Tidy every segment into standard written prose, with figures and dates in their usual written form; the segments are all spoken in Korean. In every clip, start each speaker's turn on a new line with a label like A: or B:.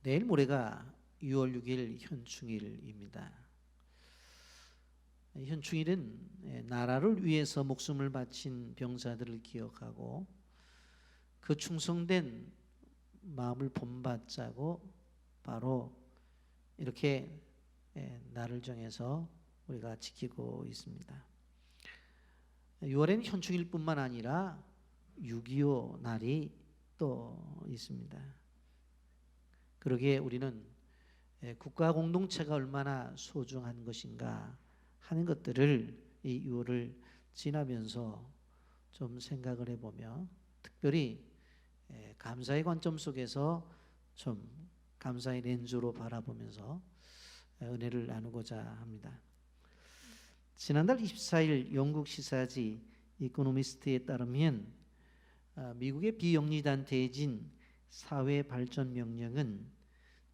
A: 내일 모레가 6월 6일 현충일입니다. 현충일은 나라를 위해서 목숨을 바친 병사들을 기억하고 그 충성된 마음을 본받자고 바로 이렇게 날을 정해서 우리가 지키고 있습니다. 6월에는 현충일뿐만 아니라 6.25 날이 또 있습니다. 그러기에 우리는 국가 공동체가 얼마나 소중한 것인가 하는 것들을 이 6월을 지나면서 좀 생각을 해보며 특별히 감사의 관점 속에서 좀 감사의 렌즈로 바라보면서 은혜를 나누고자 합니다. 지난달 24일 영국 시사지 이코노미스트에 따르면 미국의 비영리단체인 사회발전명령은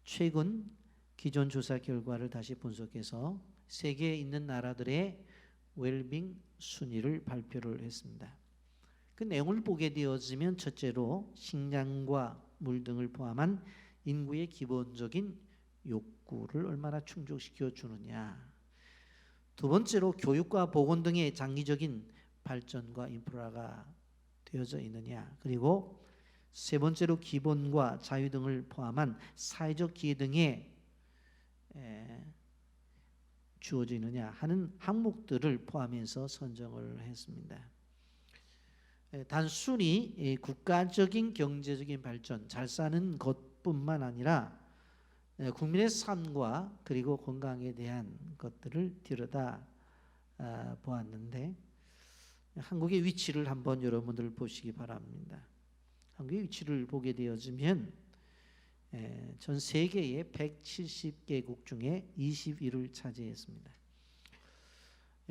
A: 최근 기존 조사 결과를 다시 분석해서 세계에 있는 나라들의 웰빙 순위를 발표를 했습니다. 그 내용을 보게 되어지면 첫째로 식량과 물 등을 포함한 인구의 기본적인 욕구를 얼마나 충족시켜 주느냐, 두 번째로 교육과 보건 등의 장기적인 발전과 인프라가 되어져 있느냐, 그리고 세 번째로 기본과 자유 등을 포함한 사회적 기회 등에 주어지느냐 하는 항목들을 포함해서 선정을 했습니다. 단순히 국가적인 경제적인 발전, 잘 사는 것뿐만 아니라 국민의 삶과 그리고 건강에 대한 것들을 들여다 보았는데 한국의 위치를 한번 여러분들 보시기 바랍니다. 한국의 위치를 보게 되어지면 전 세계의 170개국 중에 21위를 차지했습니다.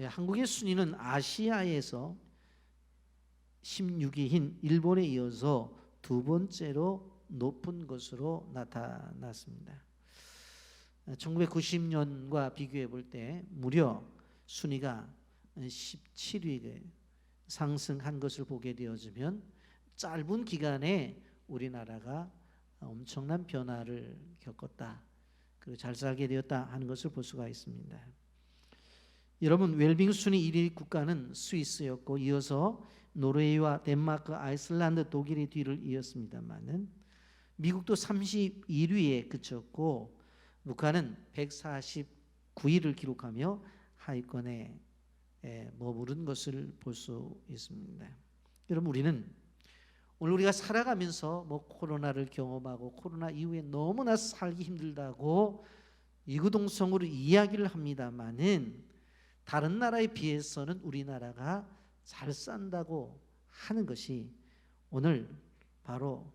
A: 한국의 순위는 아시아에서 16위인 일본에 이어서 두 번째로 높은 것으로 나타났습니다. 1990년과 비교해 볼 때 무려 순위가 17위에 상승한 것을 보게 되어지면 짧은 기간에 우리나라가 엄청난 변화를 겪었다, 그리고 잘 살게 되었다 하는 것을 볼 수가 있습니다. 여러분, 웰빙 순위 1위 국가는 스위스였고 이어서 노르웨이와 덴마크, 아이슬란드, 독일이 뒤를 이었습니다만은 미국도 31위에 그쳤고 북한은 149위를 기록하며 하위권에 머무른 것을 볼 수 있습니다. 여러분, 우리는 오늘 우리가 살아가면서 코로나를 경험하고 코로나 이후에 너무나 살기 힘들다고 이구동성으로 이야기를 합니다만은 다른 나라에 비해서는 우리나라가 잘 산다고 하는 것이 오늘 바로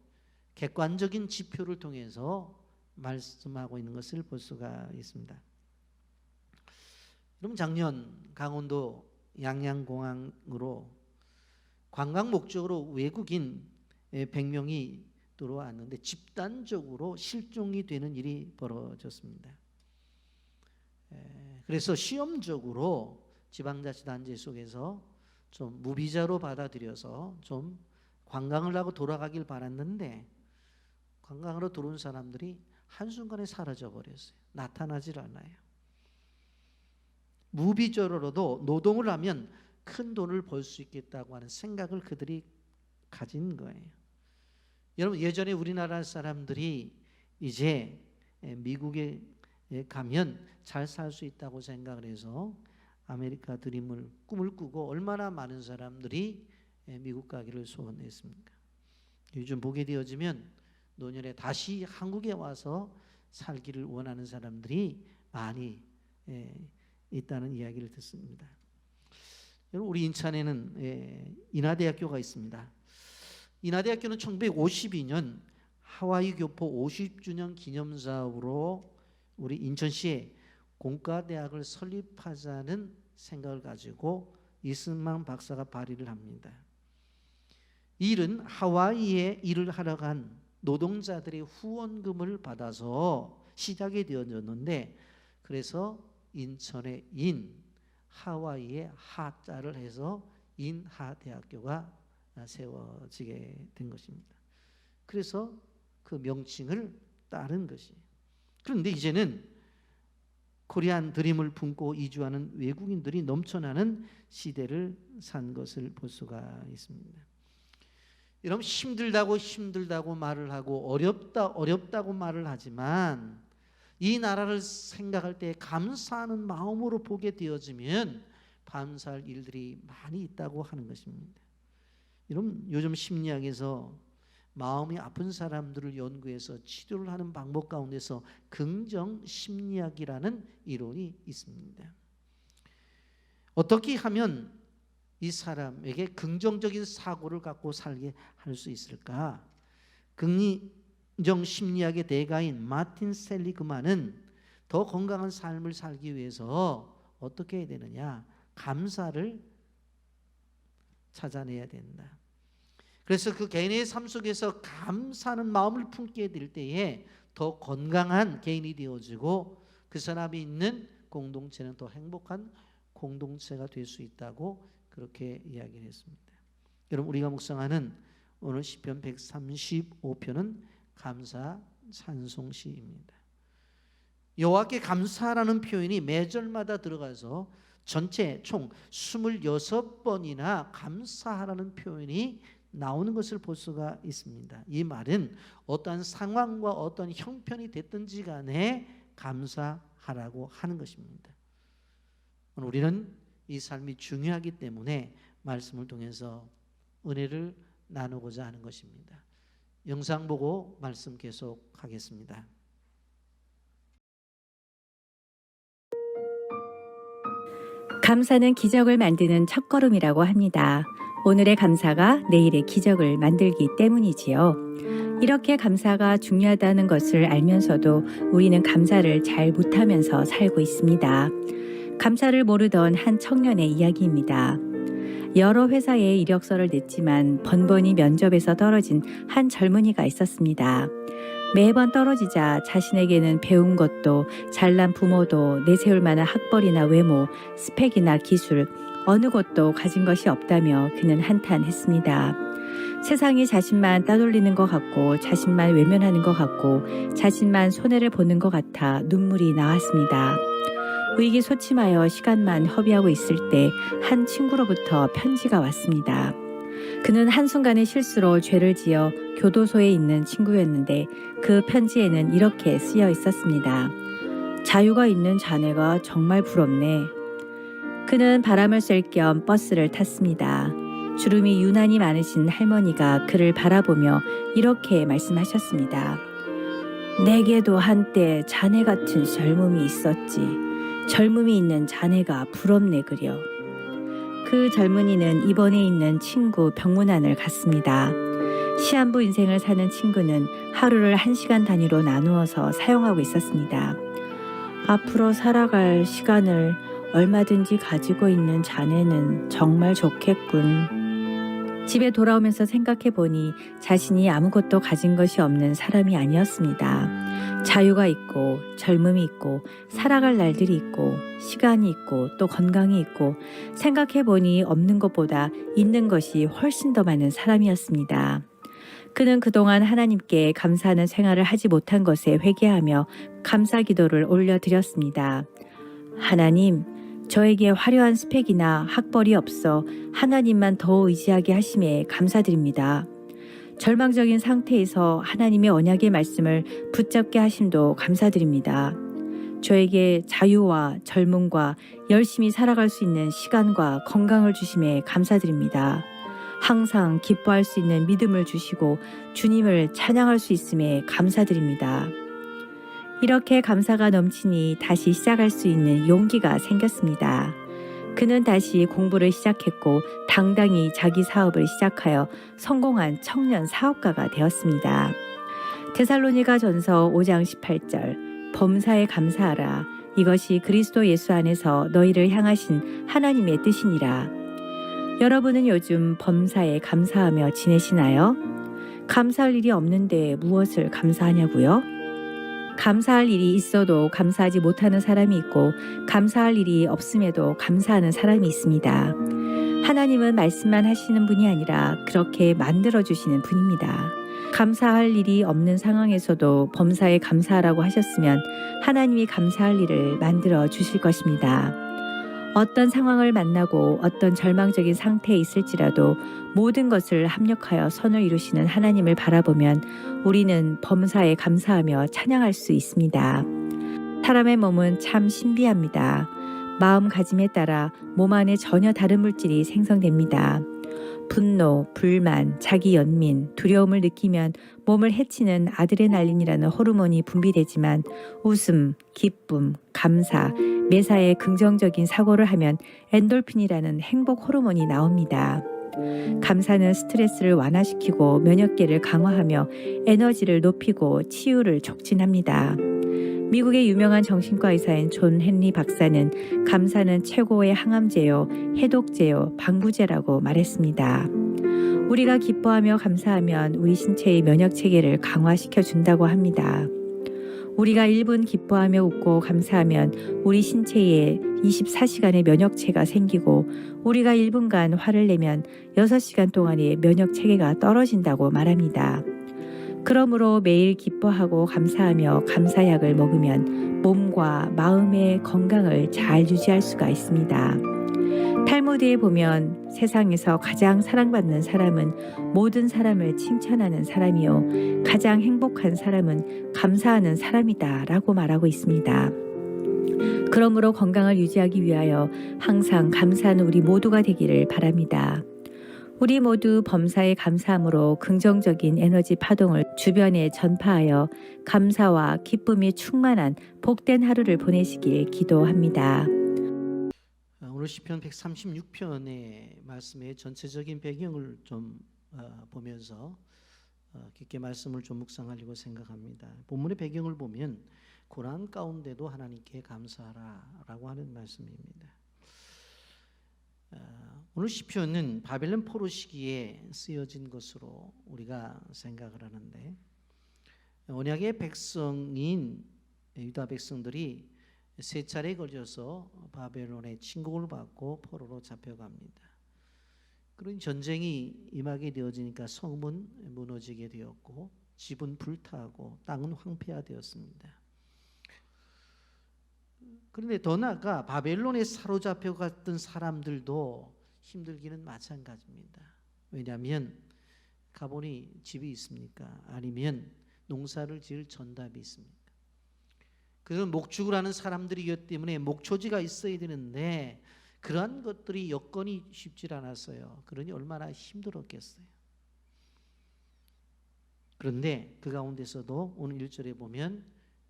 A: 객관적인 지표를 통해서 말씀하고 있는 것을 볼 수가 있습니다. 여러분, 작년 강원도 양양공항으로 관광 목적으로 외국인 100명이 들어왔는데 집단적으로 실종이 되는 일이 벌어졌습니다. 그래서 시험적으로 지방자치단체 속에서 좀 무비자로 받아들여서 좀 관광을 하고 돌아가길 바랐는데 관광으로 들어온 사람들이 한순간에 사라져 버렸어요. 나타나질 않아요. 무비자로도 노동을 하면 큰 돈을 벌 수 있겠다고 하는 생각을 그들이 가진 거예요. 여러분, 예전에 우리나라 사람들이 이제 미국에 가면 잘 살 수 있다고 생각을 해서 아메리카 드림을 꿈을 꾸고 얼마나 많은 사람들이 미국 가기를 소원했습니까? 요즘 보게 되어지면 노년에 다시 한국에 와서 살기를 원하는 사람들이 많이 있다는 이야기를 듣습니다. 여러분, 우리 인천에는 인하대학교가 있습니다. 인하대학교는 1952년 하와이 교포 50주년 기념사업으로 우리 인천시에 공과대학을 설립하자는 생각을 가지고 이승만 박사가 발의를 합니다. 이 일은 하와이에 일을 하러 간 노동자들의 후원금을 받아서 시작이 되어졌는데, 그래서 인천의 인, 하와이의 하자를 해서 인하대학교가 세워지게 된 것입니다. 그래서 그 명칭을 다른 것이. 그런데 이제는 코리안 드림을 품고 이주하는 외국인들이 넘쳐나는 시대를 산 것을 볼 수가 있습니다. 여러분, 힘들다고 말을 하고 어렵다고 말을 하지만 이 나라를 생각할 때 감사하는 마음으로 보게 되어지면 감사할 일들이 많이 있다고 하는 것입니다. 여러분, 요즘 심리학에서 마음이 아픈 사람들을 연구해서 치료를 하는 방법 가운데서 긍정 심리학이라는 이론이 있습니다. 어떻게 하면 이 사람에게 긍정적인 사고를 갖고 살게 할 수 있을까? 긍정 심리학의 대가인 마틴 셀리그만은 더 건강한 삶을 살기 위해서 어떻게 해야 되느냐? 감사를 찾아내야 된다. 그래서 그 개인의 삶 속에서 감사하는 마음을 품게 될 때에 더 건강한 개인이 되어지고 그 사람이 있는 공동체는 더 행복한 공동체가 될 수 있다고 그렇게 이야기를 했습니다. 여러분, 우리가 묵상하는 오늘 시편 135편은 감사 찬송시입니다. 여호와께 감사라는 표현이 매절마다 들어가서 전체 총 26번이나 감사하라는 표현이 나오는 것을 볼 수가 있습니다. 이 말은 어떠한 상황과 어떤 형편이 됐든지 간에 감사하라고 하는 것입니다. 우리는 이 삶이 중요하기 때문에 말씀을 통해서 은혜를 나누고자 하는 것입니다. 영상 보고 말씀 계속하겠습니다.
B: 감사는 기적을 만드는 첫걸음이라고 합니다. 오늘의 감사가 내일의 기적을 만들기 때문이지요. 이렇게 감사가 중요하다는 것을 알면서도 우리는 감사를 잘 못하면서 살고 있습니다. 감사를 모르던 한 청년의 이야기입니다. 여러 회사에 이력서를 냈지만 번번이 면접에서 떨어진 한 젊은이가 있었습니다. 매번 떨어지자 자신에게는 배운 것도 잘난 부모도 내세울 만한 학벌이나 외모, 스펙이나 기술 어느 것도 가진 것이 없다며 그는 한탄했습니다. 세상이 자신만 따돌리는 것 같고 자신만 외면하는 것 같고 자신만 손해를 보는 것 같아 눈물이 나왔습니다. 의기소침하여 시간만 허비하고 있을 때 한 친구로부터 편지가 왔습니다. 그는 한순간의 실수로 죄를 지어 교도소에 있는 친구였는데 그 편지에는 이렇게 쓰여 있었습니다. 자유가 있는 자네가 정말 부럽네. 그는 바람을 쐴 겸 버스를 탔습니다. 주름이 유난히 많으신 할머니가 그를 바라보며 이렇게 말씀하셨습니다. 내게도 한때 자네 같은 젊음이 있었지. 젊음이 있는 자네가 부럽네 그려. 그 젊은이는 입원해 있는 친구 병문안을 갔습니다. 시한부 인생을 사는 친구는 하루를 1시간 단위로 나누어서 사용하고 있었습니다. 앞으로 살아갈 시간을 얼마든지 가지고 있는 자네는 정말 좋겠군. 집에 돌아오면서 생각해 보니 자신이 아무것도 가진 것이 없는 사람이 아니었습니다. 자유가 있고 젊음이 있고 살아갈 날들이 있고 시간이 있고 또 건강이 있고 생각해 보니 없는 것보다 있는 것이 훨씬 더 많은 사람이었습니다. 그는 그동안 하나님께 감사하는 생활을 하지 못한 것에 회개하며 감사 기도를 올려드렸습니다. 하나님, 저에게 화려한 스펙이나 학벌이 없어 하나님만 더 의지하게 하심에 감사드립니다. 절망적인 상태에서 하나님의 언약의 말씀을 붙잡게 하심도 감사드립니다. 저에게 자유와 젊음과 열심히 살아갈 수 있는 시간과 건강을 주심에 감사드립니다. 항상 기뻐할 수 있는 믿음을 주시고 주님을 찬양할 수 있음에 감사드립니다. 이렇게 감사가 넘치니 다시 시작할 수 있는 용기가 생겼습니다. 그는 다시 공부를 시작했고 당당히 자기 사업을 시작하여 성공한 청년 사업가가 되었습니다. 데살로니가 전서 5장 18절 범사에 감사하라. 이것이 그리스도 예수 안에서 너희를 향하신 하나님의 뜻이니라. 여러분은 요즘 범사에 감사하며 지내시나요? 감사할 일이 없는데 무엇을 감사하냐고요? 감사할 일이 있어도 감사하지 못하는 사람이 있고 감사할 일이 없음에도 감사하는 사람이 있습니다. 하나님은 말씀만 하시는 분이 아니라 그렇게 만들어주시는 분입니다. 감사할 일이 없는 상황에서도 범사에 감사하라고 하셨으면 하나님이 감사할 일을 만들어 주실 것입니다. 어떤 상황을 만나고 어떤 절망적인 상태에 있을지라도 모든 것을 합력하여 선을 이루시는 하나님을 바라보면 우리는 범사에 감사하며 찬양할 수 있습니다. 사람의 몸은 참 신비합니다. 마음가짐에 따라 몸 안에 전혀 다른 물질이 생성됩니다. 분노, 불만, 자기 연민, 두려움을 느끼면 몸을 해치는 아드레날린이라는 호르몬이 분비되지만 웃음, 기쁨, 감사, 매사에 긍정적인 사고를 하면 엔돌핀이라는 행복 호르몬이 나옵니다. 감사는 스트레스를 완화시키고 면역계를 강화하며 에너지를 높이고 치유를 촉진합니다. 미국의 유명한 정신과 의사인 존 헨리 박사는 감사는 최고의 항암제요, 해독제요, 방부제라고 말했습니다. 우리가 기뻐하며 감사하면 우리 신체의 면역 체계를 강화시켜 준다고 합니다. 우리가 1분 기뻐하며 웃고 감사하면 우리 신체에 24시간의 면역체가 생기고 우리가 1분간 화를 내면 6시간 동안의 면역 체계가 떨어진다고 말합니다. 그러므로 매일 기뻐하고 감사하며 감사약을 먹으면 몸과 마음의 건강을 잘 유지할 수가 있습니다. 탈무드에 보면 세상에서 가장 사랑받는 사람은 모든 사람을 칭찬하는 사람이요 가장 행복한 사람은 감사하는 사람이다 라고 말하고 있습니다. 그러므로 건강을 유지하기 위하여 항상 감사하는 우리 모두가 되기를 바랍니다. 우리 모두 범사에 감사함으로 긍정적인 에너지 파동을 주변에 전파하여 감사와 기쁨이 충만한 복된 하루를 보내시길 기도합니다.
A: 오늘 시편 136편의 말씀의 전체적인 배경을 좀 보면서 깊게 말씀을 좀 묵상하려고 생각합니다. 본문의 배경을 보면 고난 가운데도 하나님께 감사하라라고 하는 말씀입니다. 오늘 시편은 바벨론 포로 시기에 쓰여진 것으로 우리가 생각을 하는데 언약의 백성인 유다 백성들이 세 차례 걸려서 바벨론의 침공을 받고 포로로 잡혀갑니다. 그런 전쟁이 임하게 되어지니까 성문 무너지게 되었고 집은 불타고 땅은 황폐화되었습니다. 그런데 더 나아가 바벨론에 사로잡혀 갔던 사람들도 힘들기는 마찬가지입니다. 왜냐하면 가보니 집이 있습니까? 아니면 농사를 지을 전답이 있습니까? 그런 목축을 하는 사람들이기 때문에 목초지가 있어야 되는데 그러한 것들이 여건이 쉽지 않았어요. 그러니 얼마나 힘들었겠어요. 그런데 그 가운데서도 오늘 1절에 보면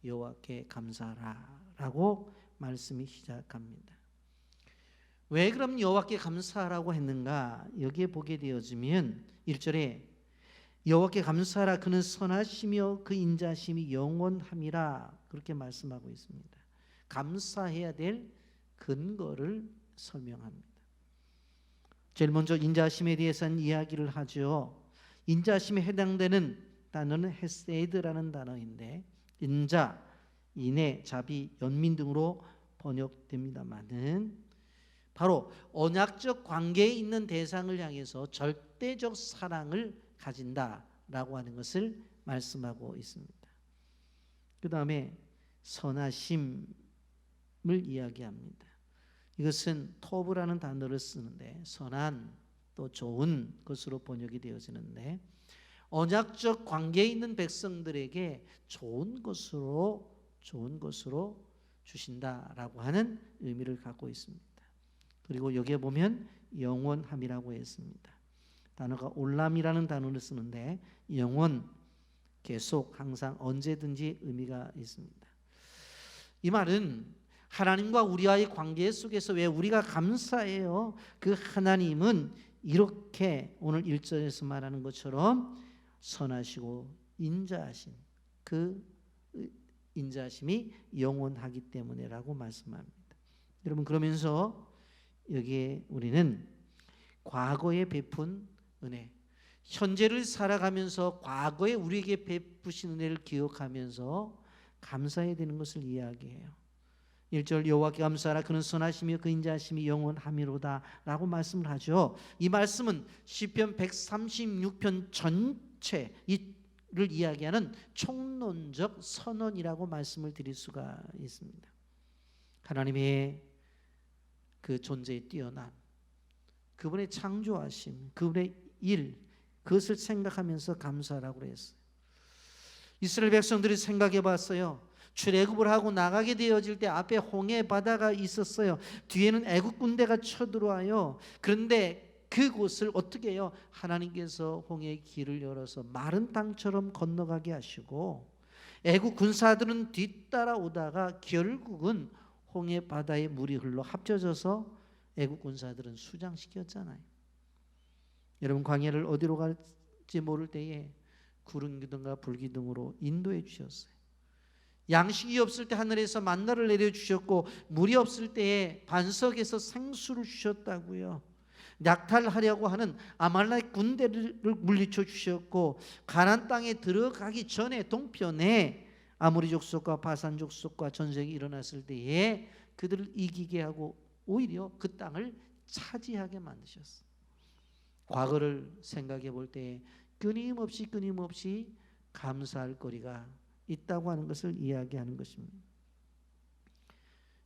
A: 여호와께 감사하라 라고 말씀이 시작합니다. 왜 그럼 여호와께 감사하라고 했는가? 여기에 보게 되어지면 1절에 여호와께 감사하라 그는 선하시며 그 인자심이 영원함이라 그렇게 말씀하고 있습니다. 감사해야 될 근거를 설명합니다. 제일 먼저 인자심에 대해서는 이야기를 하죠. 인자심에 해당되는 단어는 헤세드라는 단어인데 인자, 인애, 자비, 연민 등으로 번역됩니다마는 바로 언약적 관계에 있는 대상을 향해서 절대적 사랑을 가진다라고 하는 것을 말씀하고 있습니다. 그 다음에 선하심을 이야기합니다. 이것은 토브라는 단어를 쓰는데 선한 또 좋은 것으로 번역이 되어지는데 언약적 관계에 있는 백성들에게 좋은 것으로 주신다라고 하는 의미를 갖고 있습니다. 그리고 여기에 보면 영원함이라고 했습니다. 단어가 올람이라는 단어를 쓰는데 영원, 계속, 항상, 언제든지 의미가 있습니다. 이 말은 하나님과 우리와의 관계 속에서 왜 우리가 감사해요? 그 하나님은 이렇게 오늘 1절에서 말하는 것처럼 선하시고 인자하신 그 인자심이 영원하기 때문에라고 말씀합니다. 여러분 그러면서 여기에 우리는 과거에 베푼 은혜, 현재를 살아가면서 과거에 우리에게 베푸신 은혜를 기억하면서 감사해야 되는 것을 이야기해요. 1절 여호와께 감사하라 그는 선하시며 그 인자하심이 영원함이로다 라고 말씀을 하죠. 이 말씀은 시편 136편 전체 이 이야기하는 총론적 선언이라고 말씀을 드릴 수가 있습니다. 하나님의 그 존재에 뛰어난 그분의 창조하심, 그분의 일, 그것을 생각하면서 감사하라고 했어요. 이스라엘 백성들이 생각해 봤어요. 출애굽을 하고 나가게 되어질 때 앞에 홍해 바다가 있었어요. 뒤에는 애국 군대가 쳐들어와요. 그런데 그곳을 어떻게 해요? 하나님께서 홍해의 길을 열어서 마른 땅처럼 건너가게 하시고 애국 군사들은 뒤따라오다가 결국은 홍해 바다에 물이 흘러 합쳐져서 애국 군사들은 수장시켰잖아요. 여러분, 광야를 어디로 갈지 모를 때에 구름 기둥과 불 기둥으로 인도해 주셨어요. 양식이 없을 때 하늘에서 만나를 내려주셨고 물이 없을 때에 반석에서 생수를 주셨다고요. 약탈하려고 하는 아말렉 군대를 물리쳐 주셨고 가나안 땅에 들어가기 전에 동편에 아모리 족속과 바산 족속과 전쟁이 일어났을 때에 그들을 이기게 하고 오히려 그 땅을 차지하게 만드셨어요. 과거를 생각해 볼 때 끊임없이 감사할 거리가 있다고 하는 것을 이야기하는 것입니다.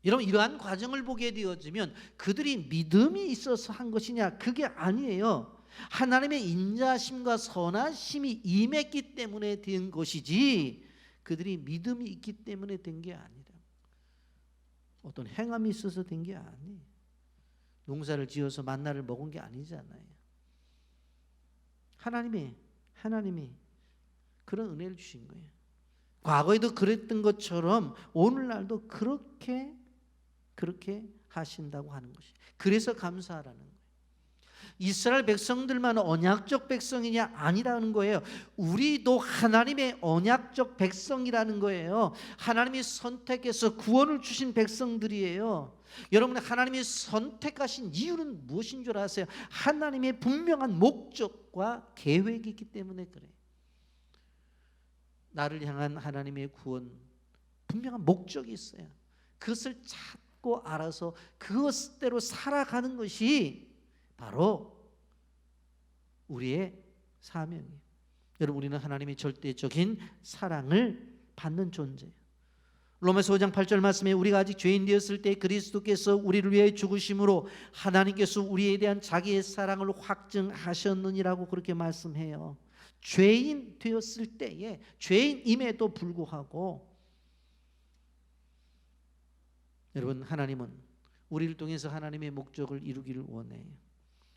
A: 여러분, 이러한 과정을 보게 되어지면 그들이 믿음이 있어서 한 것이냐? 그게 아니에요. 하나님의 인자심과 선하심이 임했기 때문에 된 것이지 그들이 믿음이 있기 때문에 된 게 아니라 어떤 행함이 있어서 된 게 아니에요. 농사를 지어서 만나를 먹은 게 아니잖아요. 하나님이 그런 은혜를 주신 거예요. 과거에도 그랬던 것처럼 오늘날도 그렇게 하신다고 하는 것이. 그래서 감사하라는 거예요. 이스라엘 백성들만 언약적 백성이냐? 아니라는 거예요. 우리도 하나님의 언약적 백성이라는 거예요. 하나님이 선택해서 구원을 주신 백성들이에요. 여러분, 하나님이 선택하신 이유는 무엇인 줄 아세요? 하나님의 분명한 목적과 계획이 있기 때문에 그래요. 나를 향한 하나님의 구원, 분명한 목적이 있어요. 그것을 찾고 알아서 그것대로 살아가는 것이 바로 우리의 사명이에요. 여러분, 우리는 하나님의 절대적인 사랑을 받는 존재예요. 로마서 5장 8절 말씀에 우리가 아직 죄인 되었을 때 그리스도께서 우리를 위해 죽으심으로 하나님께서 우리에 대한 자기의 사랑을 확증하셨느니라고 그렇게 말씀해요. 죄인 되었을 때에, 죄인임에도 불구하고 여러분, 하나님은 우리를 통해서 하나님의 목적을 이루기를 원해요.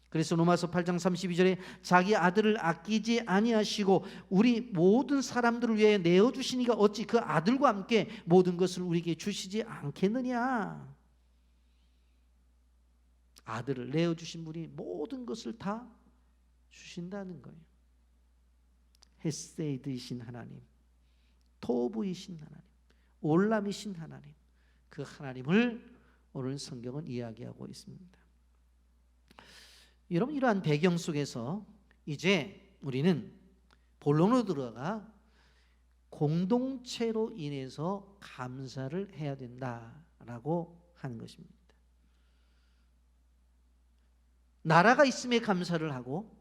A: 그래서 로마서 8장 32절에 자기 아들을 아끼지 아니하시고 우리 모든 사람들을 위해 내어주시니가 어찌 그 아들과 함께 모든 것을 우리에게 주시지 않겠느냐. 아들을 내어주신 분이 모든 것을 다 주신다는 거예요. 헤세드이신 하나님, 토부이신 하나님, 올람이신 하나님, 그 하나님을 오늘 성경은 이야기하고 있습니다. 여러분, 이러한 배경 속에서 이제 우리는 본론으로 들어가 공동체로 인해서 감사를 해야 된다라고 하는 것입니다. 나라가 있음에 감사를 하고,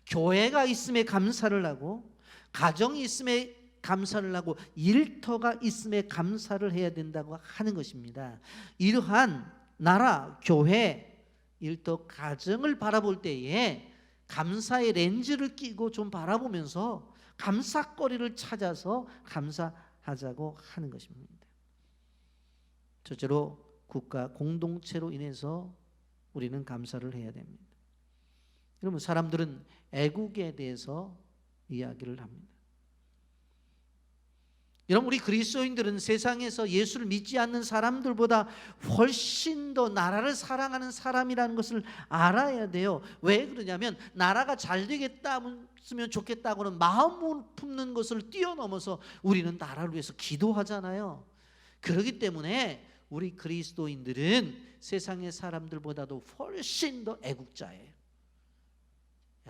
A: 교회가 있음에 감사를 하고, 가정이 있음에 감사를 하고, 일터가 있음에 감사를 해야 된다고 하는 것입니다. 이러한 나라, 교회, 일터, 가정을 바라볼 때에 감사의 렌즈를 끼고 좀 바라보면서 감사거리를 찾아서 감사하자고 하는 것입니다. 첫째로 국가 공동체로 인해서 우리는 감사를 해야 됩니다. 여러분, 사람들은 애국에 대해서 이야기를 합니다. 여러분, 우리 그리스도인들은 세상에서 예수를 믿지 않는 사람들보다 훨씬 더 나라를 사랑하는 사람이라는 것을 알아야 돼요. 왜 그러냐면 나라가 잘 되겠다면 좋겠다고는 마음을 품는 것을 뛰어넘어서 우리는 나라를 위해서 기도하잖아요. 그렇기 때문에 우리 그리스도인들은 세상의 사람들보다도 훨씬 더 애국자예요.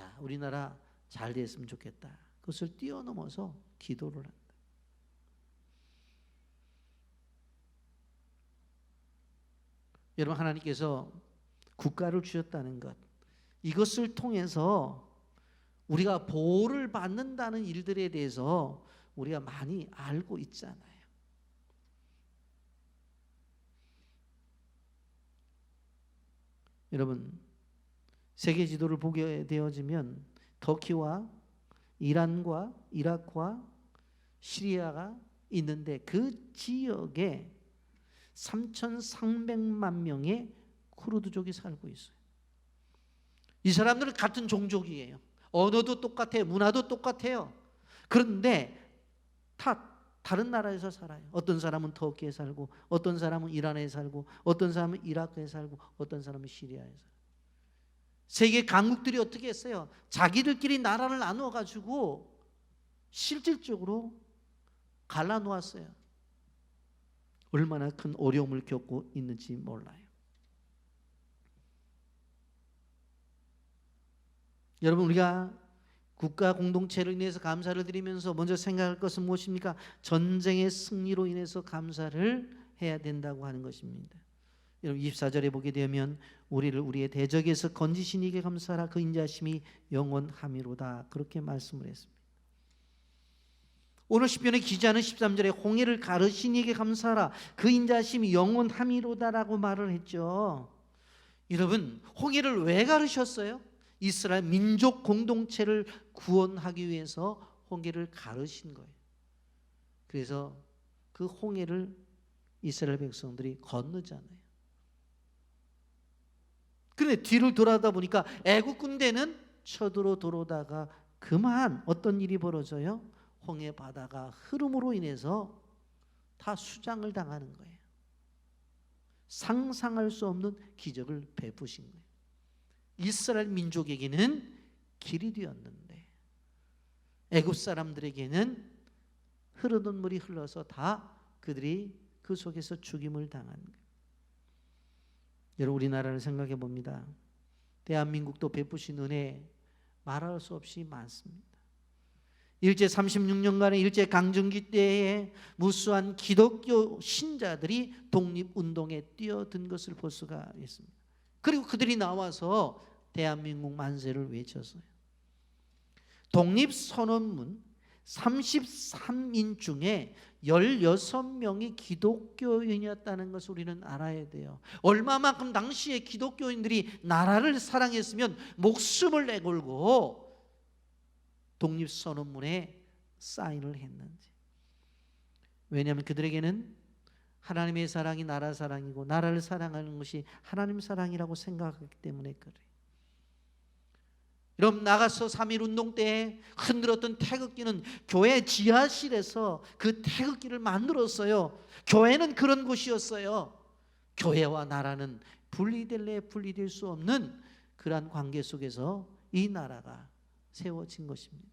A: 야, 우리나라 잘 됐으면 좋겠다. 그것을 뛰어넘어서 기도를 한다. 여러분, 하나님께서 국가를 주셨다는 것, 이것을 통해서 우리가 보호를 받는다는 일들에 대해서 우리가 많이 알고 있잖아요. 여러분, 세계 지도를 보게 되어지면 터키와 이란과 이라크와 시리아가 있는데 그 지역에 3,300만 명의 쿠르드족이 살고 있어요. 이 사람들은 같은 종족이에요. 언어도 똑같아요. 문화도 똑같아요. 그런데 다 다른 나라에서 살아요. 어떤 사람은 터키에 살고, 어떤 사람은 이란에 살고, 어떤 사람은 이라크에 살고, 어떤 사람은 시리아에 살고. 세계 강국들이 어떻게 했어요? 자기들끼리 나라를 나누어 가지고 실질적으로 갈라놓았어요. 얼마나 큰 어려움을 겪고 있는지 몰라요. 여러분, 우리가 국가 공동체를 인해서 감사를 드리면서 먼저 생각할 것은 무엇입니까? 전쟁의 승리로 인해서 감사를 해야 된다고 하는 것입니다. 여러분, 24절에 보게 되면 우리를 우리의 대적에서 건지신 이에게 감사하라, 그 인자심이 영원함이로다, 그렇게 말씀을 했습니다. 오늘 시편의 기자는 13절에 홍해를 가르신 이에게 감사하라, 그 인자심이 영원함이로다라고 말을 했죠. 여러분, 홍해를 왜 가르셨어요? 이스라엘 민족 공동체를 구원하기 위해서 홍해를 가르신 거예요. 그래서 그 홍해를 이스라엘 백성들이 건너잖아요. 그런데 뒤를 돌아다 보니까 애국 군대는 쳐들어 들어오다가 그만 어떤 일이 벌어져요? 홍해 바다가 흐름으로 인해서 다 수장을 당하는 거예요. 상상할 수 없는 기적을 베푸신 거예요. 이스라엘 민족에게는 길이 되었는데 애굽 사람들에게는 흐르는 물이 흘러서 다 그들이 그 속에서 죽임을 당한 거예요. 여러분, 우리나라를 생각해 봅니다. 대한민국도 베푸신 은혜 말할 수 없이 많습니다. 일제 36년간의 일제 강점기 때에 무수한 기독교 신자들이 독립운동에 뛰어든 것을 볼 수가 있습니다. 그리고 그들이 나와서 대한민국 만세를 외쳤어요. 독립선언문 33인 중에 16명이 기독교인이었다는 것을 우리는 알아야 돼요. 얼마만큼 당시에 기독교인들이 나라를 사랑했으면 목숨을 내걸고 독립선언문에 사인을 했는지. 왜냐하면 그들에게는 하나님의 사랑이 나라 사랑이고 나라를 사랑하는 것이 하나님 사랑이라고 생각하기 때문에 그래요. 여러분, 나가서 3.1 운동 때 흔들었던 태극기는 교회 지하실에서 그 태극기를 만들었어요. 교회는 그런 곳이었어요. 교회와 나라는 분리될래 분리될 수 없는 그러한 관계 속에서 이 나라가 세워진 것입니다.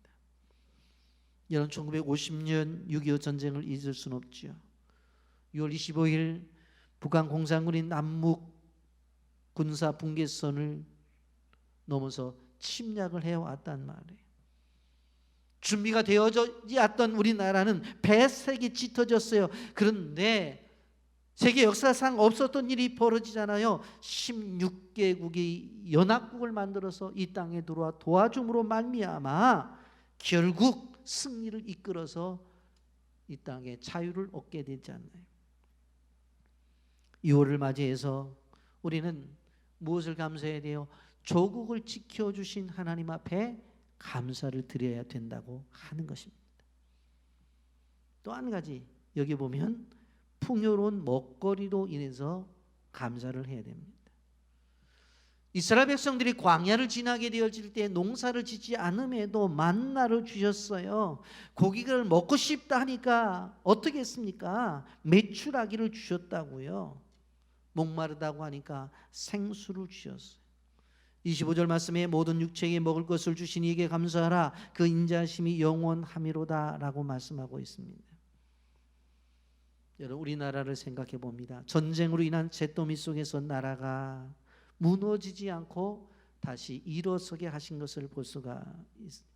A: 여러분, 1950년 6.25 전쟁을 잊을 수는 없죠. 6월 25일 북한 공산군이 남북 군사 분계선을 넘어서 침략을 해왔단 말이에요. 준비가 되어지지 않았던 우리나라는 배색이 짙어졌어요. 그런데 세계 역사상 없었던 일이 벌어지잖아요. 16개국이 연합국을 만들어서 이 땅에 들어와 도와줌으로 말미암아 결국 승리를 이끌어서 이 땅에 자유를 얻게 되지 않나요? 6월을 맞이해서 우리는 무엇을 감사해야 돼요? 조국을 지켜주신 하나님 앞에 감사를 드려야 된다고 하는 것입니다. 또 한 가지, 여기 보면 풍요로운 먹거리로 인해서 감사를 해야 됩니다. 이스라엘 백성들이 광야를 지나게 되어질 때 농사를 짓지 않음에도 만나를 주셨어요. 고기를 먹고 싶다 하니까 어떻게 했습니까? 메추라기를 주셨다고요. 목마르다고 하니까 생수를 주셨어요. 25절 말씀에 모든 육체에 먹을 것을 주신 이에게 감사하라, 그 인자심이 영원함이로다 라고 말씀하고 있습니다. 여러분, 우리나라를 생각해 봅니다. 전쟁으로 인한 잿더미 속에서 나라가 무너지지 않고 다시 일어서게 하신 것을 볼 수가 있습니다.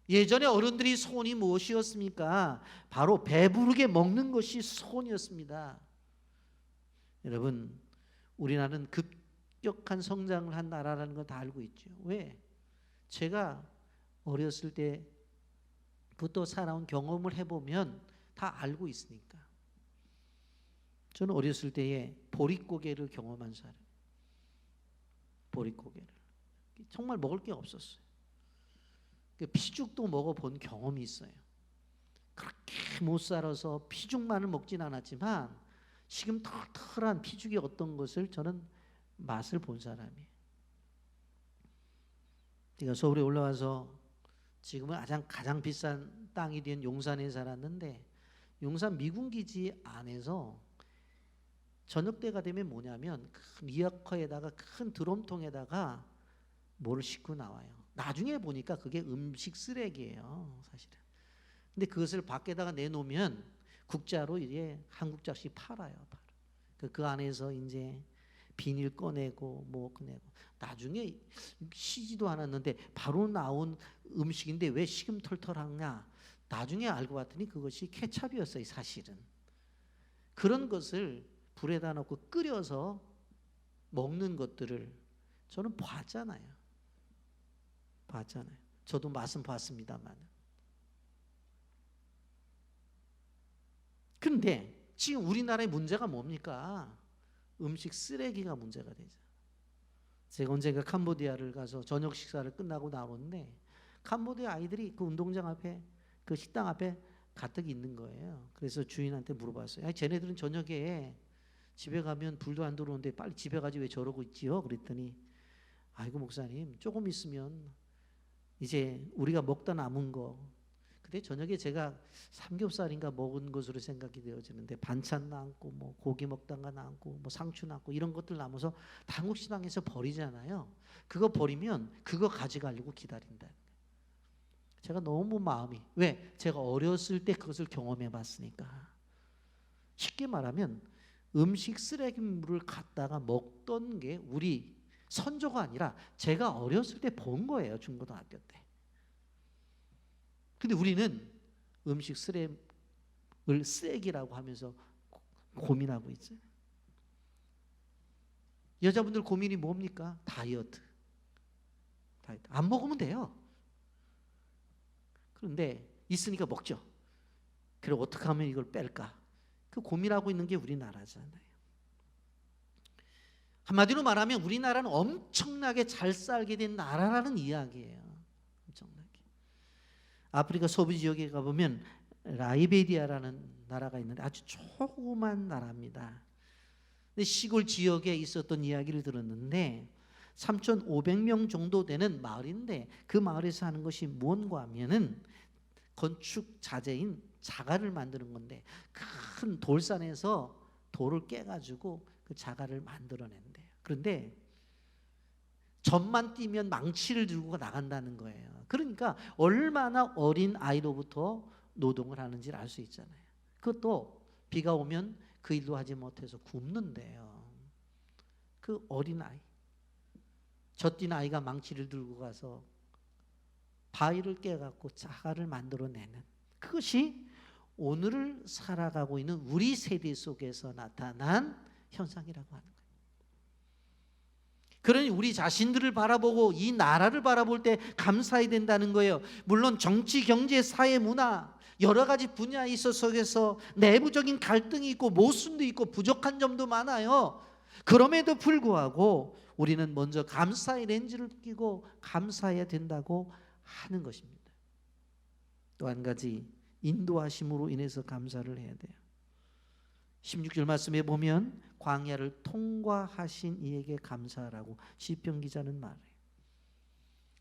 A: 예전에 어른들이 소원이 무엇이었습니까? 바로 배부르게 먹는 것이 소원이었습니다. 여러분, 우리나라는 급격한 성장을 한 나라라는 거 다 알고 있죠. 왜? 제가 어렸을 때부터 살아온 경험을 해보면 다 알고 있으니까. 저는 어렸을 때에 보릿고개를 경험한 사람. 보릿고개를. 정말 먹을 게 없었어요. 피죽도 먹어본 경험이 있어요. 그렇게 못 살아서 피죽만을 먹진 않았지만 시금털털한 피죽이 어떤 것을 저는 맛을 본 사람이에요. 제가 서울에 올라와서 지금은 가장 비싼 땅이 된 용산에 살았는데, 용산 미군기지 안에서 저녁 때가 되면 뭐냐면 큰 리어커에다가 큰 드럼통에다가 뭐를 싣고 나와요. 나중에 보니까 그게 음식 쓰레기예요, 사실은. 근데 그것을 밖에다가 내놓으면 국자로 이제 한 국자씩 팔아요. 그 안에서 이제 비닐 꺼내고 뭐 꺼내고, 나중에 시지도 않았는데 바로 나온 음식인데 왜 시금털털하냐, 나중에 알고 봤더니 그것이 케찹이었어요, 사실은. 그런 것을 불에다 놓고 끓여서 먹는 것들을 저는 봤잖아요. 저도 맛은 봤습니다만. 그런데 지금 우리나라의 문제가 뭡니까? 음식 쓰레기가 문제가 되죠. 제가 언젠가 캄보디아를 가서 저녁 식사를 끝나고 나오는데, 캄보디아 아이들이 그 운동장 앞에, 그 식당 앞에 가득 있는 거예요. 그래서 주인한테 물어봤어요. 쟤네들은 저녁에 집에 가면 불도 안 들어오는데 빨리 집에 가지 왜 저러고 있지요? 그랬더니, 아이고 목사님, 조금 있으면 이제 우리가 먹다 남은 거, 그때 저녁에 제가 삼겹살인가 먹은 것으로 생각이 되어지는데, 반찬 남고 뭐 고기 먹다가 남고 뭐 상추 남고 이런 것들 남아서 한국시장에서 버리잖아요. 그거 버리면 그거 가져가려고 기다린다. 제가 너무 마음이, 왜? 제가 어렸을 때 그것을 경험해 봤으니까. 쉽게 말하면 음식 쓰레기물을 갖다가 먹던 게 우리 선조가 아니라 제가 어렸을 때 본 거예요, 중고등학교 때. 근데 우리는 음식 쓰레기를 쓰레기라고 하면서 고민하고 있어요. 여자분들 고민이 뭡니까? 다이어트. 안 먹으면 돼요. 그런데 있으니까 먹죠. 그래, 어떻게 하면 이걸 뺄까? 그 고민하고 있는 게 우리나라잖아요. 한마디로 말하면 우리나라는 엄청나게 잘 살게 된 나라라는 이야기예요. 엄청나게. 아프리카 서부 지역에 가보면 라이베리아라는 나라가 있는데 아주 조그만 나라입니다. 근데 시골 지역에 있었던 이야기를 들었는데 3,500명 정도 되는 마을인데, 그 마을에서 하는 것이 뭔가 하면은 건축 자재인 자갈을 만드는 건데, 큰 돌산에서 돌을 깨가지고 그 자갈을 만들어낸대요. 그런데 점만 띄면 망치를 들고 나간다는 거예요. 그러니까 얼마나 어린 아이로부터 노동을 하는지를 알 수 있잖아요. 그것도 비가 오면 그 일도 하지 못해서 굶는데요. 그 어린 아이, 젖뛴 아이가 망치를 들고 가서 바위를 깨갖고 자갈을 만들어내는, 그것이 오늘을 살아가고 있는 우리 세대 속에서 나타난 현상이라고 하는 거예요. 그러니 우리 자신들을 바라보고 이 나라를 바라볼 때 감사해야 된다는 거예요. 물론 정치, 경제, 사회, 문화 여러 가지 분야에 있어서 내부적인 갈등이 있고 모순도 있고 부족한 점도 많아요. 그럼에도 불구하고 우리는 먼저 감사의 렌즈를 끼고 감사해야 된다고 하는 것입니다. 또 한 가지, 인도하심으로 인해서 감사를 해야 돼요. 16절 말씀에 보면 광야를 통과하신 이에게 감사하라고 시편 기자는 말해요.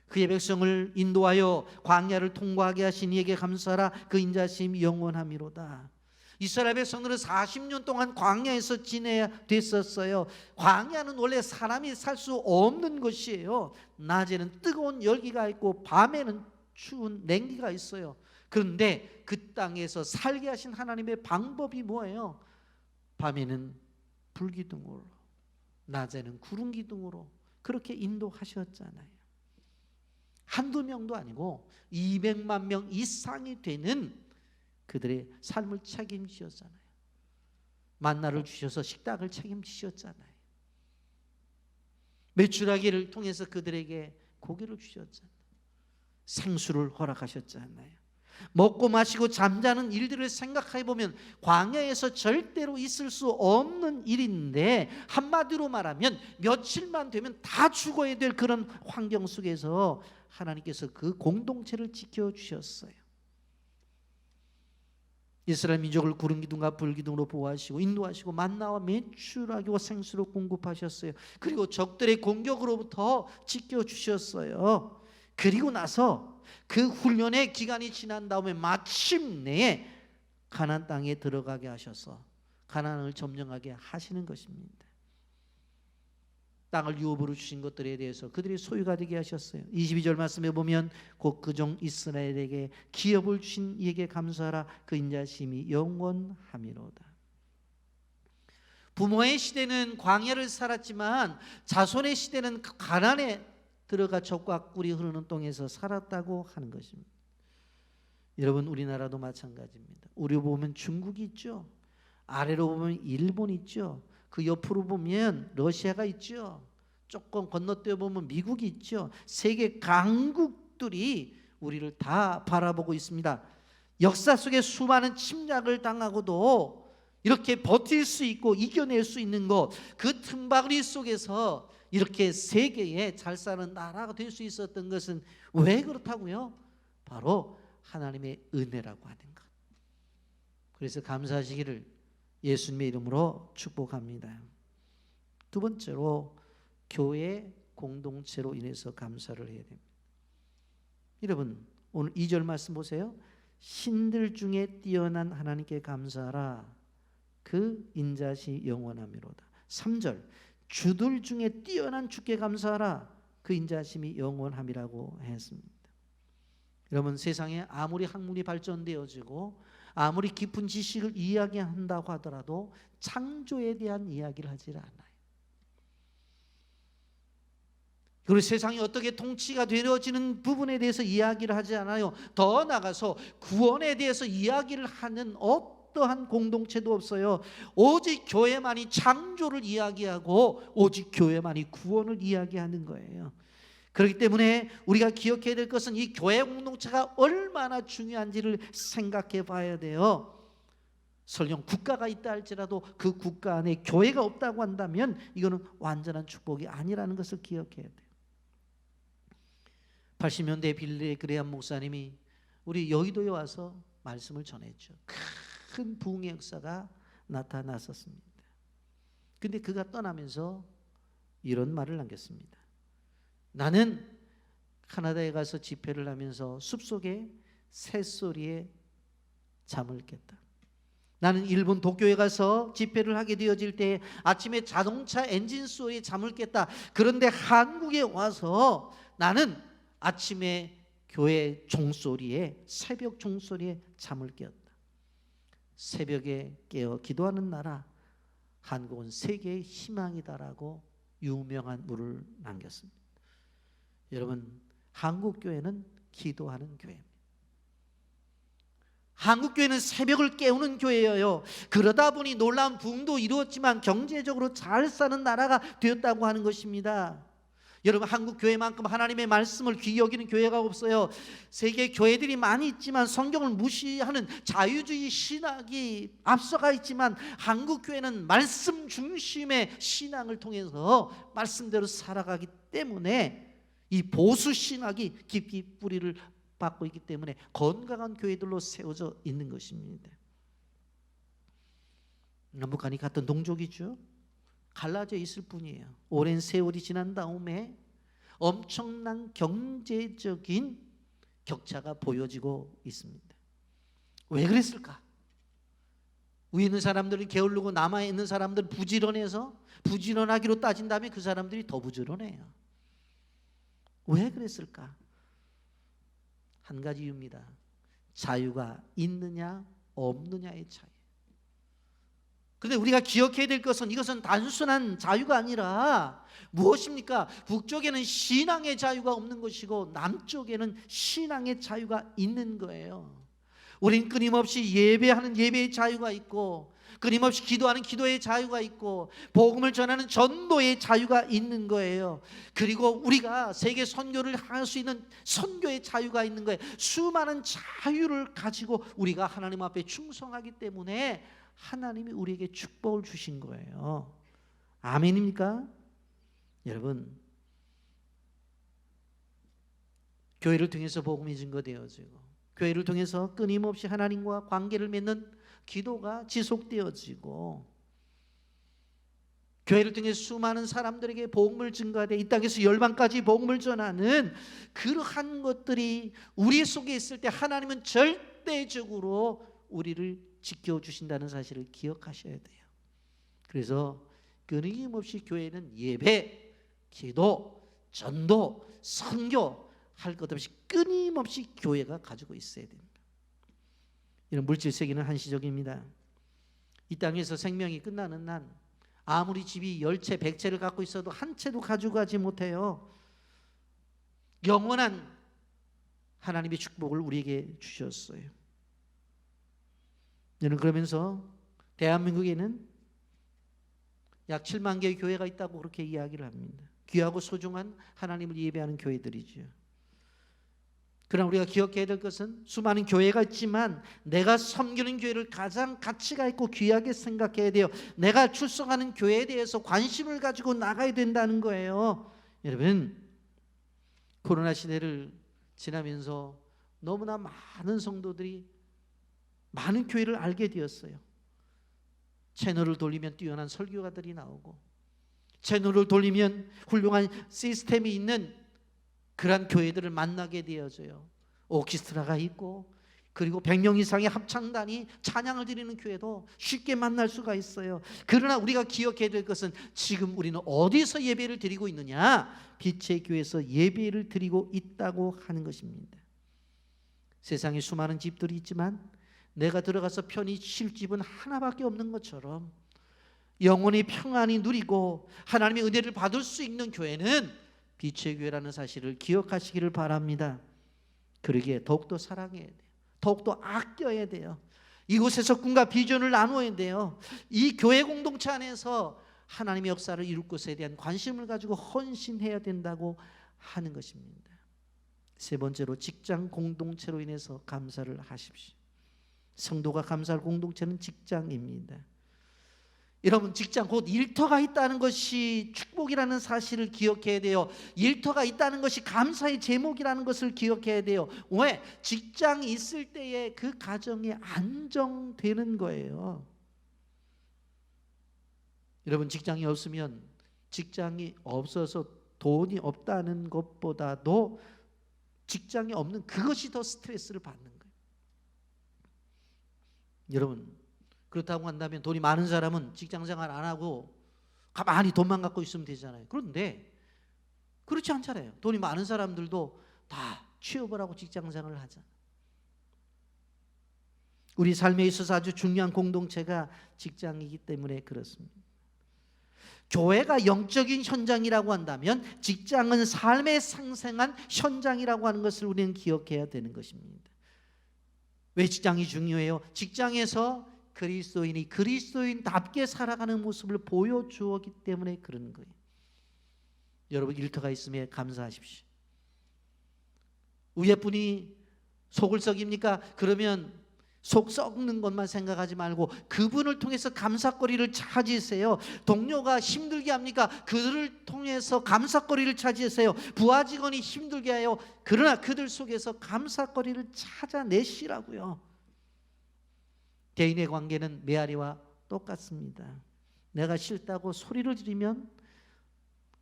A: 그의 백성을 인도하여 광야를 통과하게 하신 이에게 감사하라. 그 인자심이 영원함이로다. 이스라엘 백성들은 40년 동안 광야에서 지내야 됐었어요. 광야는 원래 사람이 살 수 없는 곳이에요. 낮에는 뜨거운 열기가 있고 밤에는 추운 냉기가 있어요. 그런데 그 땅에서 살게 하신 하나님의 방법이 뭐예요? 밤에는 불기둥으로, 낮에는 구름기둥으로 그렇게 인도하셨잖아요. 한두 명도 아니고 200만 명 이상이 되는 그들의 삶을 책임지셨잖아요. 만나를 주셔서 식탁을 책임지셨잖아요. 메추라기를 통해서 그들에게 고기를 주셨잖아요. 생수를 허락하셨잖아요. 먹고 마시고 잠자는 일들을 생각해 보면 광야에서 절대로 있을 수 없는 일인데, 한마디로 말하면 며칠만 되면 다 죽어야 될 그런 환경 속에서 하나님께서 그 공동체를 지켜주셨어요. 이스라엘 민족을 구름 기둥과 불 기둥으로 보호하시고 인도하시고 만나와 메추라기와 생수로 공급하셨어요. 그리고 적들의 공격으로부터 지켜주셨어요. 그리고 나서 그 훈련의 기간이 지난 다음에 마침내 가나안 땅에 들어가게 하셔서 가나안을 점령하게 하시는 것입니다. 땅을 유업으로 주신 것들에 대해서 그들이 소유가 되게 하셨어요. 22절 말씀에 보면 곧 그 종 이스라엘에게 기업을 주신 이에게 감사하라. 그 인자심이 영원함이로다. 부모의 시대는 광야를 살았지만 자손의 시대는 가나안에 들어가 젖과 꿀이 흐르는 땅에서 살았다고 하는 것입니다. 여러분, 우리나라도 마찬가지입니다. 우리 보면 중국이 있죠. 아래로 보면 일본 있죠. 그 옆으로 보면 러시아가 있죠. 조금 건너뛰어 보면 미국이 있죠. 세계 강국들이 우리를 다 바라보고 있습니다. 역사 속에 수많은 침략을 당하고도 이렇게 버틸 수 있고 이겨낼 수 있는 것, 그 틈바구니 속에서 이렇게 세계에 잘 사는 나라가 될 수 있었던 것은 왜 그렇다고요? 바로 하나님의 은혜라고 하는 것. 그래서 감사하시기를 예수님의 이름으로 축복합니다. 두 번째로 교회 공동체로 인해서 감사를 해야 됩니다. 여러분, 오늘 2절 말씀 보세요. 신들 중에 뛰어난 하나님께 감사하라. 그 인자시 영원함이로다. 3절 주들 중에 뛰어난 주께 감사하라. 그 인자심이 영원함이라고 했습니다. 여러분, 세상에 아무리 학문이 발전되어지고 아무리 깊은 지식을 이야기한다고 하더라도 창조에 대한 이야기를 하지 않아요. 그리고 세상이 어떻게 통치가 되어지는 부분에 대해서 이야기를 하지 않아요. 더 나아가서 구원에 대해서 이야기를 하는 어떠한 공동체도 없어요. 오직 교회만이 창조를 이야기하고 오직 교회만이 구원을 이야기하는 거예요. 그렇기 때문에 우리가 기억해야 될 것은 이 교회 공동체가 얼마나 중요한지를 생각해 봐야 돼요. 설령 국가가 있다 할지라도 그 국가 안에 교회가 없다고 한다면 이거는 완전한 축복이 아니라는 것을 기억해야 돼요. 80년대 빌리 그레이엄 목사님이 우리 여의도에 와서 말씀을 전했죠. 큰 부흥의 역사가 나타났었습니다. 근데 그가 떠나면서 이런 말을 남겼습니다. 나는 캐나다에 가서 집회를 하면서 숲속에 새소리에 잠을 깼다. 나는 일본 도쿄에 가서 집회를 하게 되어질 때 아침에 자동차 엔진 소리에 잠을 깼다. 그런데 한국에 와서 나는 아침에 교회 종소리에, 새벽 종소리에 잠을 깨었다. 새벽에 깨어 기도하는 나라, 한국은 세계의 희망이다라고 유명한 물을 남겼습니다. 여러분, 한국 교회는 기도하는 교회입니다. 한국 교회는 새벽을 깨우는 교회예요. 그러다 보니 놀라운 부흥도 이루었지만 경제적으로 잘 사는 나라가 되었다고 하는 것입니다. 여러분, 한국 교회만큼 하나님의 말씀을 귀히 여기는 교회가 없어요. 세계 교회들이 많이 있지만 성경을 무시하는 자유주의 신학이 앞서가 있지만 한국 교회는 말씀 중심의 신앙을 통해서 말씀대로 살아가기 때문에 이 보수 신학이 깊이 뿌리를 받고 있기 때문에 건강한 교회들로 세워져 있는 것입니다. 남북한이 같은 동족이죠. 갈라져 있을 뿐이에요. 오랜 세월이 지난 다음에 엄청난 경제적인 격차가 보여지고 있습니다. 왜 그랬을까? 위에 있는 사람들이 게으르고 남아있는 사람들은 부지런해서 부지런하기로 따진다면 그 사람들이 더 부지런해요. 왜 그랬을까? 한 가지 이유입니다. 자유가 있느냐 없느냐의 차이. 그런데 우리가 기억해야 될 것은 이것은 단순한 자유가 아니라 무엇입니까? 북쪽에는 신앙의 자유가 없는 것이고 남쪽에는 신앙의 자유가 있는 거예요. 우린 끊임없이 예배하는 예배의 자유가 있고 끊임없이 기도하는 기도의 자유가 있고 복음을 전하는 전도의 자유가 있는 거예요. 그리고 우리가 세계 선교를 할 수 있는 선교의 자유가 있는 거예요. 수많은 자유를 가지고 우리가 하나님 앞에 충성하기 때문에 하나님이 우리에게 축복을 주신 거예요. 아멘입니까? 여러분, 교회를 통해서 복음이 증거되어지고 교회를 통해서 끊임없이 하나님과 관계를 맺는 기도가 지속되어지고 교회를 통해 수많은 사람들에게 복음을 증거하되 이 땅에서 열방까지 복음을 전하는 그러한 것들이 우리 속에 있을 때 하나님은 절대적으로 우리를 지켜주신다는 사실을 기억하셔야 돼요. 그래서 끊임없이 교회는 예배, 기도, 전도, 선교 할 것 없이 끊임없이 교회가 가지고 있어야 됩니다. 이런 물질 세계는 한시적입니다. 이 땅에서 생명이 끝나는 날 아무리 집이 10채, 100채를 갖고 있어도 한 채도 가져가지 못해요. 영원한 하나님의 축복을 우리에게 주셨어요. 저는 그러면서 대한민국에는 약 7만 개의 교회가 있다고 그렇게 이야기를 합니다. 귀하고 소중한 하나님을 예배하는 교회들이죠. 그러나 우리가 기억해야 될 것은 수많은 교회가 있지만 내가 섬기는 교회를 가장 가치가 있고 귀하게 생각해야 돼요. 내가 출석하는 교회에 대해서 관심을 가지고 나가야 된다는 거예요. 여러분, 코로나 시대를 지나면서 너무나 많은 성도들이 많은 교회를 알게 되었어요. 채널을 돌리면 뛰어난 설교가들이 나오고 채널을 돌리면 훌륭한 시스템이 있는 그런 교회들을 만나게 되어져요. 오케스트라가 있고 그리고 100명 이상의 합창단이 찬양을 드리는 교회도 쉽게 만날 수가 있어요. 그러나 우리가 기억해야 될 것은 지금 우리는 어디서 예배를 드리고 있느냐? 빛의 교회에서 예배를 드리고 있다고 하는 것입니다. 세상에 수많은 집들이 있지만 내가 들어가서 편히 쉴 집은 하나밖에 없는 것처럼 영혼의 평안이 누리고 하나님의 은혜를 받을 수 있는 교회는 빛의 교회라는 사실을 기억하시기를 바랍니다. 그러기에 더욱더 사랑해야 돼요. 더욱더 아껴야 돼요. 이곳에서 꿈과 비전을 나누어야 돼요. 이 교회 공동체 안에서 하나님의 역사를 이룰 것에 대한 관심을 가지고 헌신해야 된다고 하는 것입니다. 세 번째로 직장 공동체로 인해서 감사를 하십시오. 성도가 감사할 공동체는 직장입니다. 여러분, 직장 곧 일터가 있다는 것이 축복이라는 사실을 기억해야 돼요. 일터가 있다는 것이 감사의 제목이라는 것을 기억해야 돼요. 왜? 직장이 있을 때에 그 가정이 안정되는 거예요. 여러분, 직장이 없으면 직장이 없어서 돈이 없다는 것보다도 직장이 없는 그것이 더 스트레스를 받는 거예요. 여러분, 그렇다고 한다면 돈이 많은 사람은 직장생활 안 하고 가만히 돈만 갖고 있으면 되잖아요. 그런데 그렇지 않잖아요. 돈이 많은 사람들도 다 취업을 하고 직장생활을 하잖아요. 우리 삶에 있어서 아주 중요한 공동체가 직장이기 때문에 그렇습니다. 교회가 영적인 현장이라고 한다면 직장은 삶의 생생한 현장이라고 하는 것을 우리는 기억해야 되는 것입니다. 왜 직장이 중요해요? 직장에서 그리스도인이 그리스도인답게 살아가는 모습을 보여주었기 때문에 그런 거예요. 여러분, 일터가 있음에 감사하십시오. 위에 분이 속을 썩입니까? 그러면 속 썩는 것만 생각하지 말고 그분을 통해서 감사거리를 찾으세요. 동료가 힘들게 합니까? 그들을 통해서 감사거리를 찾으세요. 부하 직원이 힘들게 해요. 그러나 그들 속에서 감사거리를 찾아내시라고요. 개인의 관계는 메아리와 똑같습니다. 내가 싫다고 소리를 지르면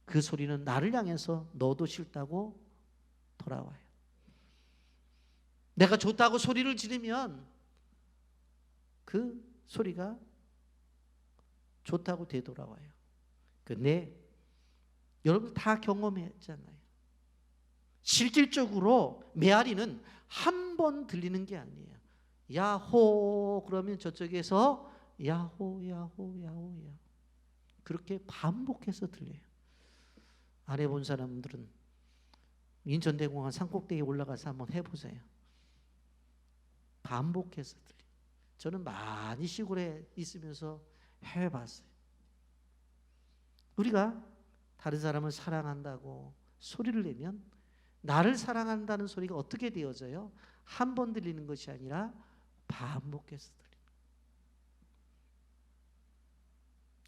A: 그 소리는 나를 향해서 너도 싫다고 돌아와요. 내가 좋다고 소리를 지르면 그 소리가 좋다고 되돌아와요. 근데 여러분 다 경험했잖아요. 실질적으로 메아리는 한 번 들리는 게 아니에요. 야호 그러면 저쪽에서 야호 야호 야호 야호 그렇게 반복해서 들려요. 안 해본 사람들은 인천대공원 산꼭대기에 올라가서 한번 해보세요. 반복해서 들려요. 저는 많이 시골에 있으면서 해봤어요. 우리가 다른 사람을 사랑한다고 소리를 내면 나를 사랑한다는 소리가 어떻게 되어져요? 한 번 들리는 것이 아니라 반복해서 들리는.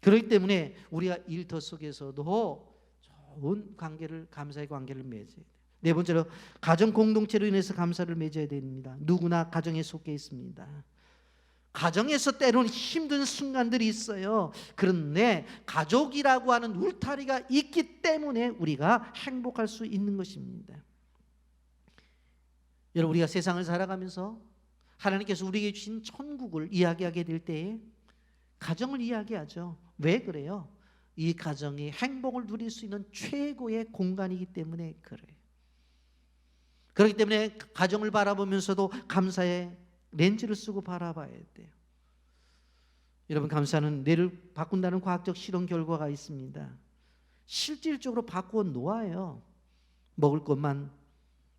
A: 그렇기 때문에 우리가 일터 속에서도 좋은 관계를, 감사의 관계를 맺어야 돼요. 네 번째로, 가정 공동체로 인해서 감사를 맺어야 됩니다. 누구나 가정에 속해 있습니다. 가정에서 때로는 힘든 순간들이 있어요. 그런데 가족이라고 하는 울타리가 있기 때문에 우리가 행복할 수 있는 것입니다. 여러분, 우리가 세상을 살아가면서 하나님께서 우리에게 주신 천국을 이야기하게 될 때에 가정을 이야기하죠. 왜 그래요? 이 가정이 행복을 누릴 수 있는 최고의 공간이기 때문에 그래요. 그렇기 때문에 가정을 바라보면서도 감사의 렌즈를 쓰고 바라봐야 돼요. 여러분, 감사는 뇌를 바꾼다는 과학적 실험 결과가 있습니다. 실질적으로 바꾸어 놓아요. 먹을 것만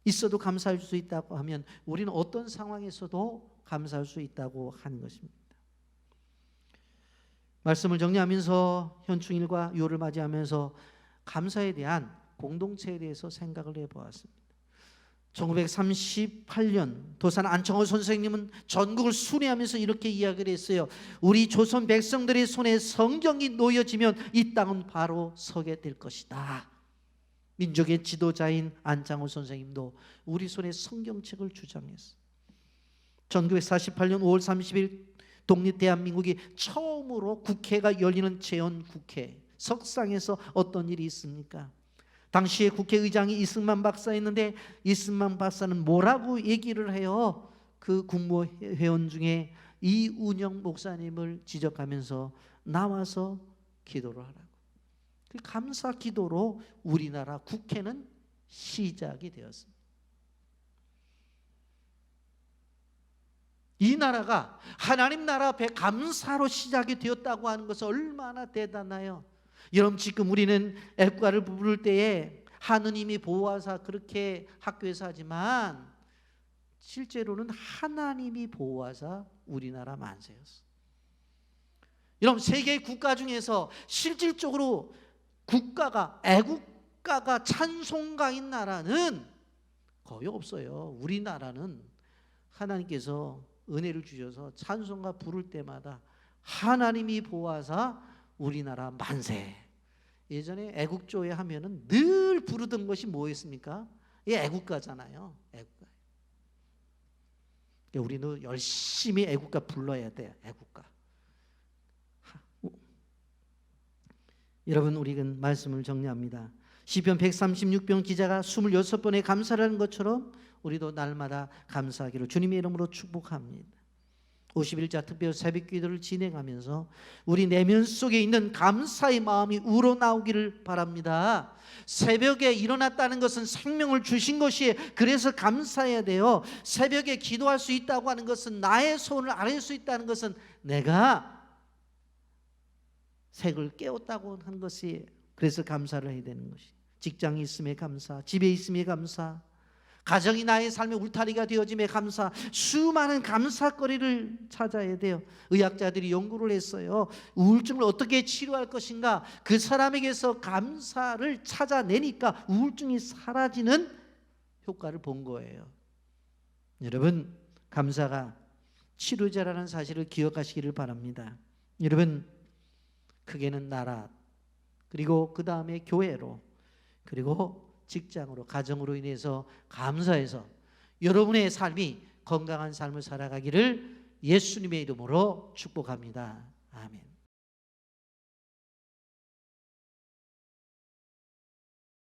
A: 있어도 감사할 수 있다고 하면 우리는 어떤 상황에서도 감사할 수 있다고 하는 것입니다. 말씀을 정리하면서 현충일과 유월을 맞이하면서 감사에 대한 공동체에 대해서 생각을 해보았습니다. 1938년 도산 안창호 선생님은 전국을 순회하면서 이렇게 이야기를 했어요. 우리 조선 백성들의 손에 성경이 놓여지면 이 땅은 바로 서게 될 것이다. 민족의 지도자인 안창호 선생님도 우리 손에 성경책을 주장했어요. 1948년 5월 30일 독립대한민국이 처음으로 국회가 열리는 재헌국회, 석상에서 어떤 일이 있습니까? 당시에 국회의장이 이승만 박사였는데 이승만 박사는 뭐라고 얘기를 해요? 그 국무회원 중에 이운영 목사님을 지적하면서 나와서 기도를 하라고. 그 감사 기도로 우리나라 국회는 시작이 되었습니다. 이 나라가 하나님 나라 앞에 감사로 시작이 되었다고 하는 것은 얼마나 대단해요. 여러분, 지금 우리는 애국가를 부를 때에 하느님이 보호하사 그렇게 학교에서 하지만 실제로는 하나님이 보호하사 우리나라 만세였어. 여러분, 세계 국가 중에서 실질적으로 국가가, 애국가가 찬송가인 나라는 거의 없어요. 우리나라는 하나님께서 은혜를 주셔서 찬송가 부를 때마다 하나님이 보호하사 우리나라 만세. 예전에 애국조회 하면은 늘 부르던 것이 뭐였습니까? 이 애국가잖아요. 애국가. 우리는 열심히 애국가 불러야 돼요. 애국가. 여러분, 우리는 말씀을 정리합니다. 시편 136편 기자가 26번의 감사를 하는 것처럼 우리도 날마다 감사하기를 주님의 이름으로 축복합니다. 51자 특별 새벽 기도를 진행하면서 우리 내면 속에 있는 감사의 마음이 우러나오기를 바랍니다. 새벽에 일어났다는 것은 생명을 주신 것이에요. 그래서 감사해야 돼요. 새벽에 기도할 수 있다고 하는 것은, 나의 소원을 아뢰 수 있다는 것은 내가 색을 깨웠다고 하는 것이, 그래서 감사를 해야 되는 것이. 직장이 있음에 감사, 집에 있음에 감사, 가정이 나의 삶의 울타리가 되어짐에 감사, 수많은 감사거리를 찾아야 돼요. 의학자들이 연구를 했어요. 우울증을 어떻게 치료할 것인가. 그 사람에게서 감사를 찾아내니까 우울증이 사라지는 효과를 본 거예요. 여러분, 감사가 치료제라는 사실을 기억하시기를 바랍니다. 여러분, 크게는 나라, 그리고 그 다음에 교회로, 그리고 직장으로, 가정으로 인해서 감사해서 여러분의 삶이 건강한 삶을 살아가기를 예수님의 이름으로 축복합니다. 아멘.